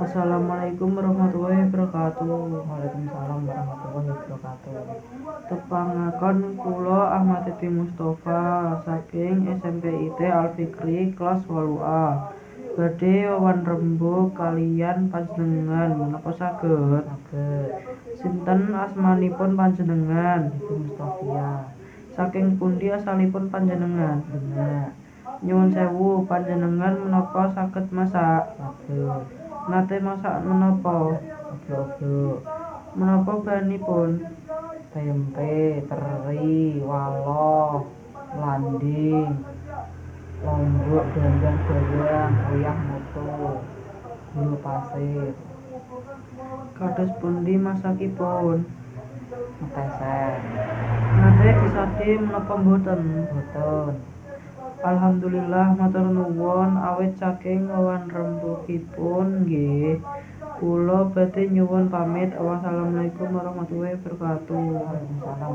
Assalamualaikum warahmatullahi wabarakatuh. Waalaikumsalam warahmatullahi wabarakatuh. Tepangaken kula Ahmad Titi Mustofa saking SMP IT Al Fikri kelas 8A. Badhe wawan rembug kaliyan panjenengan menapa saged? Saged. Sinten asmanipun panjenengan? Siti Mustofia. Saking pundi asalipun panjenengan? Demak. Nyuwun sewu, panjenengan menapa saged masak? Saged. Nate masak menapa? Oblok-oblok. Menapa bahanipun? Tempe, teri, waloh, landing, lombok, dandang-dandang, uyah mutu, gulu pasir, Kados pundi masakipun? metesen, Nate disade menapa mboten? boten, Alhamdulillah matur nuwun awit saking wawan rembugipun nggih. Kula badhe nyuwun pamit. Wassalamualaikum warahmatullahi wabarakatuh. Waalaikumsalam.